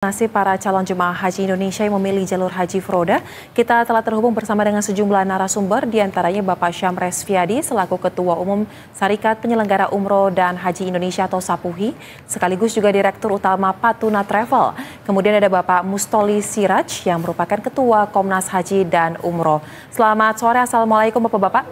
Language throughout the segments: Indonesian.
Nasib para calon jemaah haji Indonesia yang memilih jalur haji Furoda, kita telah terhubung bersama dengan sejumlah narasumber, diantaranya Bapak Syam Resviadi selaku Ketua Umum Serikat Penyelenggara Umroh dan Haji Indonesia atau SAPUHI, sekaligus juga Direktur Utama Patuna Travel. Kemudian ada Bapak Mustoli Siraj yang merupakan Ketua Komnas Haji dan Umroh. Selamat sore, Assalamualaikum Bapak-Bapak.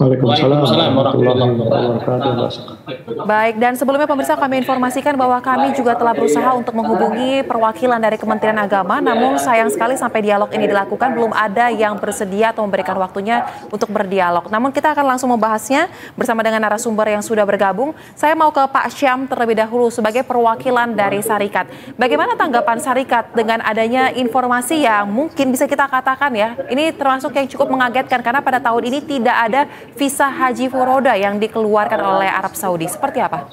Waalaikumsalam warahmatullahi wabarakatuh. Baik, dan sebelumnya pemirsa kami informasikan bahwa kami juga telah berusaha untuk menghubungi perwakilan dari Kementerian Agama, namun sayang sekali sampai dialog ini dilakukan belum ada yang bersedia atau memberikan waktunya untuk berdialog. Namun kita akan langsung membahasnya bersama dengan narasumber yang sudah bergabung. Saya mau ke Pak Syam terlebih dahulu sebagai perwakilan dari Syarikat. Bagaimana tanggapan Syarikat dengan adanya informasi yang mungkin bisa kita katakan ya, ini termasuk yang cukup mengagetkan karena pada tahun ini tidak ada visa haji Furoda yang dikeluarkan oleh Arab Saudi. Seperti apa?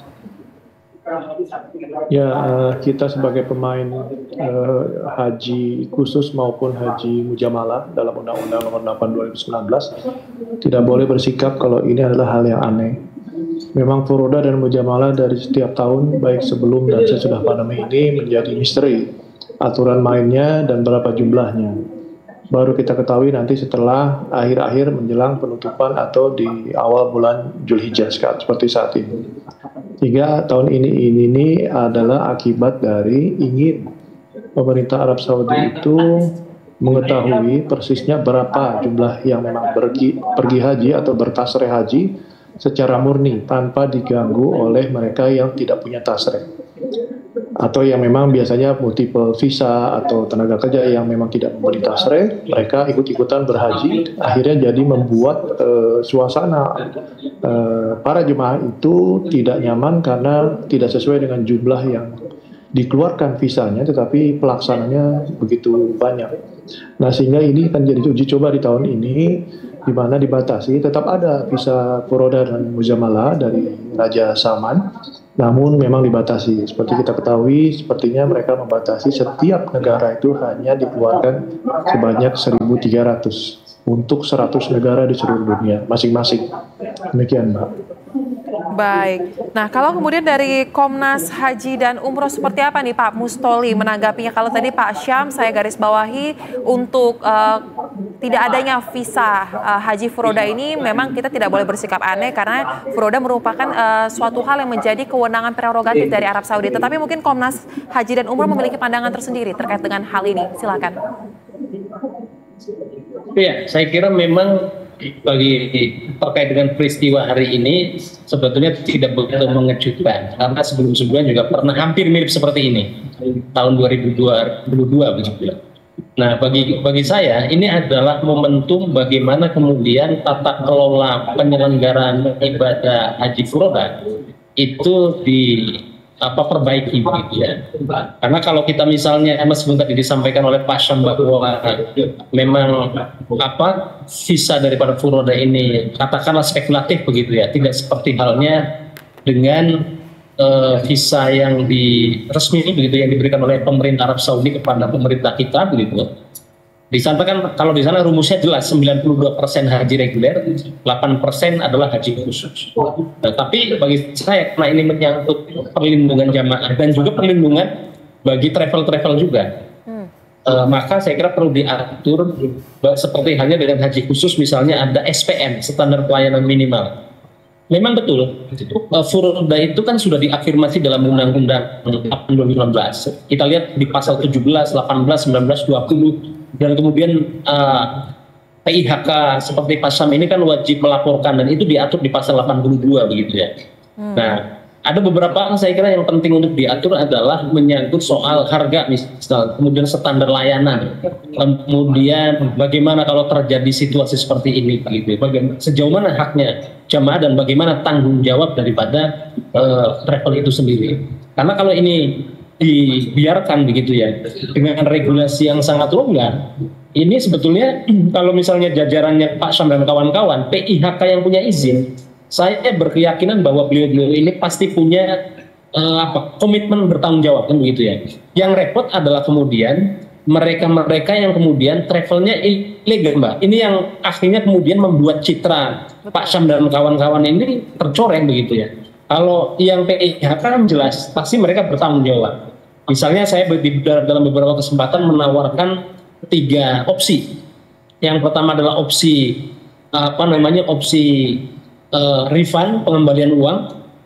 Ya, kita sebagai pemain haji khusus maupun haji mujamalah dalam Undang-Undang Nomor 8 2019 tidak boleh bersikap kalau ini adalah hal yang aneh. Memang Furoda dan mujamalah dari setiap tahun, baik sebelum dan sesudah pandemi ini menjadi misteri. Aturan mainnya dan berapa jumlahnya baru kita ketahui nanti setelah akhir-akhir menjelang penutupan atau di awal bulan Zulhijjah seperti saat ini. Hingga tahun ini adalah akibat dari ingin pemerintah Arab Saudi itu mengetahui persisnya berapa jumlah yang memang pergi haji atau bertasreh haji secara murni tanpa diganggu oleh mereka yang tidak punya tasreh, atau yang memang biasanya multiple visa atau tenaga kerja yang memang tidak memberi tasreh, mereka ikut-ikutan berhaji, akhirnya jadi membuat suasana para jemaah itu tidak nyaman karena tidak sesuai dengan jumlah yang dikeluarkan visanya, tetapi pelaksananya begitu banyak. Nah, sehingga ini akan jadi uji coba di tahun ini, di mana dibatasi, tetap ada visa Furoda dan mujamalah dari Raja Salman, namun memang dibatasi. Seperti kita ketahui, sepertinya mereka membatasi setiap negara itu hanya dikeluarkan sebanyak 1.300 untuk 100 negara di seluruh dunia masing-masing. Demikian, Mbak. Baik. Nah, kalau kemudian dari Komnas Haji dan Umroh seperti apa nih Pak Mustoli menanggapinya? Kalau tadi Pak Syam saya garis bawahi untuk tidak adanya visa haji Furoda ini memang kita tidak boleh bersikap aneh karena Furoda merupakan suatu hal yang menjadi kewenangan prerogatif dari Arab Saudi. Tetapi mungkin Komnas Haji dan Umroh memiliki pandangan tersendiri terkait dengan hal ini. Silakan. Ya, saya kira memang terkait dengan peristiwa hari ini sebetulnya tidak begitu mengejutkan karena sebelum-sebelumnya juga pernah hampir mirip seperti ini tahun 2022 begitu. Nah, bagi saya ini adalah momentum bagaimana kemudian tata kelola penyelenggaraan ibadah haji Furoda itu perbaiki begitu ya. Karena kalau kita misalnya meskipun tadi disampaikan oleh Pak Syam bahwa memang visa daripada Furoda ini katakanlah spekulatif begitu ya, tidak seperti halnya dengan visa yang resmi begitu yang diberikan oleh pemerintah Arab Saudi kepada pemerintah kita begitu. Di sana kan kalau di sana rumusnya jelas 92% haji reguler, 8% adalah haji khusus. Nah, tapi bagi saya karena ini menyangkut perlindungan jamaah dan juga perlindungan bagi travel juga, maka saya kira perlu diatur seperti halnya dengan haji khusus misalnya ada SPM, standar pelayanan minimal. Memang betul, Furoda itu kan sudah diafirmasi dalam Undang-Undang 2019. Kita lihat di pasal 17, 18, 19, 20, dan kemudian PIHK seperti Pak Syam ini kan wajib melaporkan dan itu diatur di pasal 82 begitu ya. Nah, ada beberapa saya kira yang penting untuk diatur adalah menyangkut soal harga misal, kemudian standar layanan, kemudian bagaimana kalau terjadi situasi seperti ini gitu. Sejauh mana haknya jamaah dan bagaimana tanggung jawab daripada travel itu sendiri. Karena kalau ini dibiarkan begitu ya dengan regulasi yang sangat longgar, ini sebetulnya kalau misalnya jajarannya Pak Syam dan kawan-kawan PIHK yang punya izin, saya berkeyakinan bahwa beliau-beliau ini pasti punya komitmen bertanggung jawab kan begitu ya. Yang repot adalah kemudian mereka-mereka yang kemudian travelnya ilegal, Mbak. Ini yang akhirnya kemudian membuat citra Pak Syam dan kawan-kawan ini tercoreng begitu ya. Kalau yang PIHK kan jelas pasti mereka bertanggung jawab. Misalnya saya dalam beberapa kesempatan menawarkan 3 opsi. Yang pertama adalah opsi opsi refund, pengembalian uang,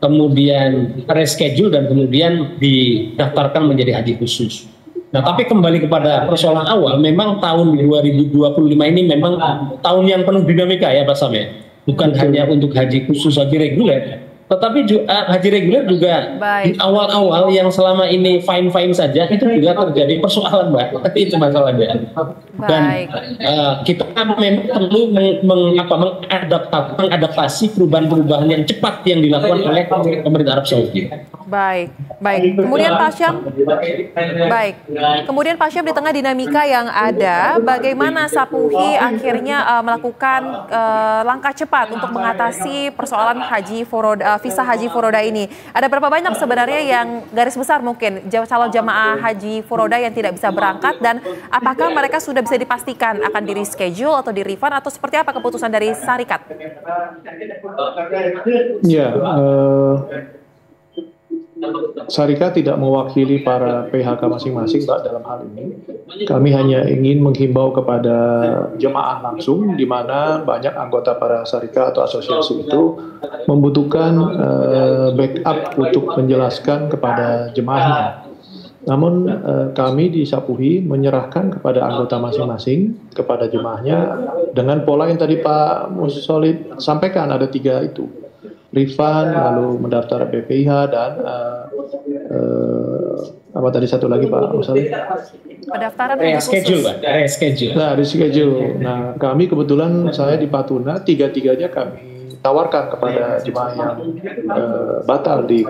kemudian reschedule, dan kemudian didaftarkan menjadi haji khusus. Nah, tapi kembali kepada persoalan awal, memang tahun 2025 ini memang tahun yang penuh dinamika ya Pak Sam ya. Bukan hanya untuk haji khusus, haji reguler, tetapi juga haji reguler juga di awal-awal yang selama ini fine-fine saja itu juga terjadi persoalan Mbak. Itu masalahnya. Dan kita memang perlu mengadaptasi perubahan-perubahan yang cepat yang dilakukan oleh pemerintah Arab Saudi. Baik. Kemudian Pak Syam, Kemudian Pak Syam, di tengah dinamika yang ada, bagaimana Sapuhi akhirnya melakukan langkah cepat untuk mengatasi persoalan visa haji furoda ini? Ada berapa banyak sebenarnya yang garis besar mungkin calon jamaah haji furoda yang tidak bisa berangkat, dan apakah mereka sudah bisa dipastikan akan di reschedule atau di refund, atau seperti apa keputusan dari Syarikat? Ya, Syarikat tidak mewakili para PHK masing-masing Mbak dalam hal ini. Kami hanya ingin menghimbau kepada jemaah langsung, di mana banyak anggota para syarikat atau asosiasi itu membutuhkan backup untuk menjelaskan kepada jemaahnya. Namun kami di Sapuhi menyerahkan kepada anggota masing-masing, kepada jemaahnya, dengan pola yang tadi Pak Musolid sampaikan, ada 3 itu. Refund, lalu mendaftar BPIH, dan apa tadi satu lagi Pak Musolid? Pendaftaran reschedule. Reschedule. Nah, kami kebetulan saya di Patuna, 3-tiganya kami tawarkan kepada jemaah yang batal di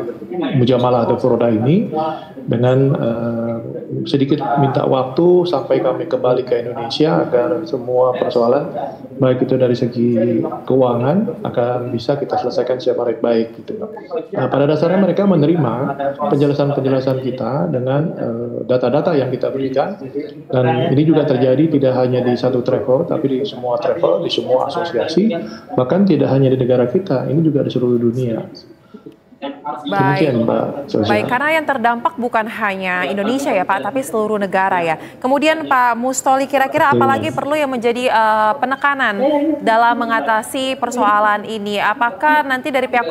Mujamalah atau Furoda ini, dengan sedikit minta waktu sampai kami kembali ke Indonesia agar semua persoalan baik itu dari segi keuangan akan bisa kita selesaikan secara baik-baik gitu. Nah, pada dasarnya mereka menerima penjelasan-penjelasan kita dengan data-data yang kita berikan, dan ini juga terjadi tidak hanya di satu travel, tapi di semua travel, di semua asosiasi, bahkan tidak hanya di negara kita, ini juga di seluruh dunia. Baik, karena yang terdampak bukan hanya Indonesia ya Pak, tapi seluruh negara ya. Kemudian Pak Mustoli, kira-kira apalagi perlu yang menjadi penekanan dalam mengatasi persoalan ini? Apakah nanti dari pihak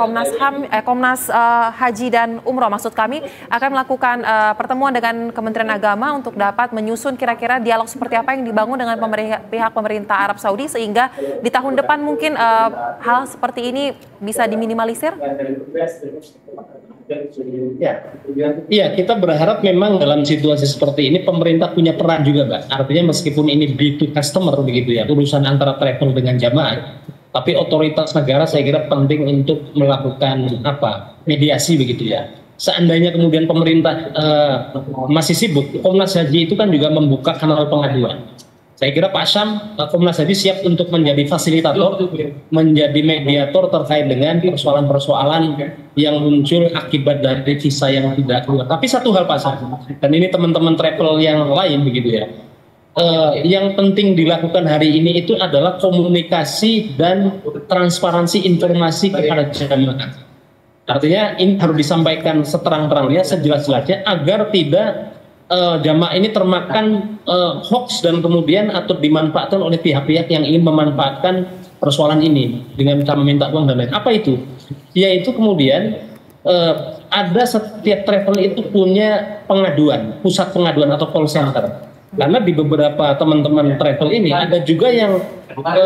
Komnas Haji dan Umroh, maksud kami, akan melakukan pertemuan dengan Kementerian Agama untuk dapat menyusun kira-kira dialog seperti apa yang dibangun dengan pihak pemerintah Arab Saudi, sehingga di tahun depan mungkin hal seperti ini bisa diminimalisir? Iya, kita berharap memang dalam situasi seperti ini pemerintah punya peran juga, Mbak. Artinya meskipun ini B2 customer begitu ya, urusan antara travel dengan jamaah, tapi otoritas negara saya kira penting untuk melakukan mediasi begitu ya. Seandainya kemudian pemerintah masih sibuk, Komnas Haji itu kan juga membuka kanal pengaduan. Saya kira Pak Syam, Komnas Haji siap untuk menjadi fasilitator, menjadi mediator terkait dengan persoalan-persoalan yang muncul akibat dari visa yang tidak keluar. Tapi satu hal Pak Syam, dan ini teman-teman travel yang lain begitu ya, yang penting dilakukan hari ini itu adalah komunikasi dan transparansi informasi kepada jamaah. Artinya ini harus disampaikan seterang-terangnya, sejelas-jelasnya, agar tidak jamaah ini termakan hoax dan kemudian atau dimanfaatkan oleh pihak-pihak yang ingin memanfaatkan persoalan ini dengan cara meminta uang dan lain. Apa itu? Yaitu kemudian ada setiap travel itu punya pengaduan, pusat pengaduan atau call center. Karena di beberapa teman-teman travel ini ada juga yang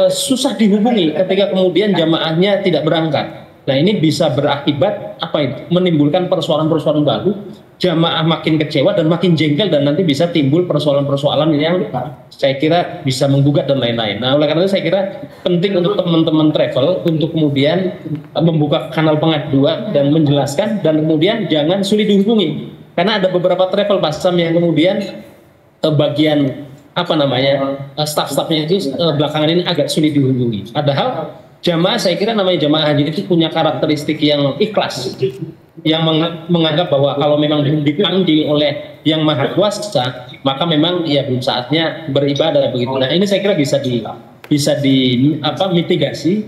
susah dihubungi ketika kemudian jamaahnya tidak berangkat. Nah, ini bisa berakibat menimbulkan persoalan-persoalan baru, jamaah makin kecewa dan makin jengkel, dan nanti bisa timbul persoalan-persoalan yang saya kira bisa menggugat dan lain-lain. Nah, oleh karena itu saya kira penting untuk teman-teman travel untuk kemudian membuka kanal pengaduan dan menjelaskan, dan kemudian jangan sulit dihubungi. Karena ada beberapa travel pasam yang kemudian bagian staff-staffnya itu belakangan ini agak sulit dihubungi. Padahal jamaah, saya kira namanya jamaah haji itu punya karakteristik yang ikhlas, yang menganggap bahwa kalau memang dipanggil oleh yang maha kuasa, maka memang ya belum saatnya beribadah begitu. Nah, ini saya kira bisa mitigasi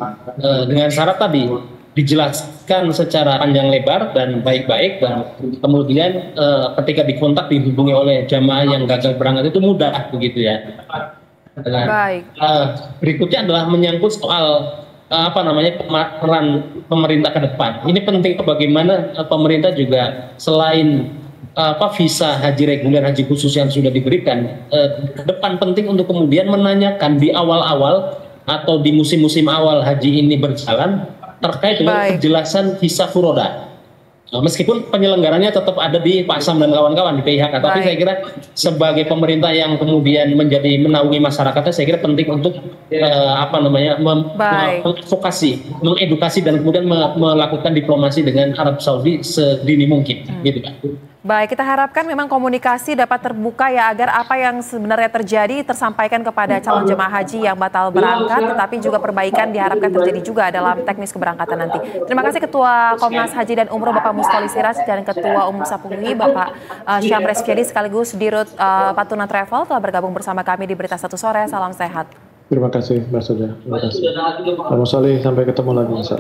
dengan syarat tadi, dijelaskan secara panjang lebar dan baik-baik, dan kemudian ketika dikontak dihubungi oleh jamaah yang gagal berangkat itu mudah begitu ya. Baik. Berikutnya adalah menyangkut soal peran pemerintah ke depan. Ini penting bagaimana pemerintah juga selain visa haji reguler, haji khusus yang sudah diberikan, ke depan penting untuk kemudian menanyakan di awal-awal atau di musim-musim awal haji ini berjalan terkait dengan kejelasan visa furoda. Meskipun penyelenggaranya tetap ada di Pak Sam dan kawan-kawan di PIHK, tapi saya kira sebagai pemerintah yang kemudian menjadi menaungi masyarakatnya, saya kira penting untuk mengedukasi dan kemudian melakukan diplomasi dengan Arab Saudi sedini mungkin, gitu Pak. Baik, kita harapkan memang komunikasi dapat terbuka ya, agar apa yang sebenarnya terjadi tersampaikan kepada calon jemaah haji yang batal berangkat, tetapi juga perbaikan diharapkan terjadi juga dalam teknis keberangkatan nanti. Terima kasih Ketua Komnas Haji dan Umroh Bapak Mustoli Siraj dan Ketua Umum Sapunggi Bapak Syamres Fiedi sekaligus Dirut Patuna Travel telah bergabung bersama kami di Berita Satu Sore. Salam sehat. Terima kasih Mbak Soda. Terima kasih. Pak Mustoli, sampai ketemu lagi Mas.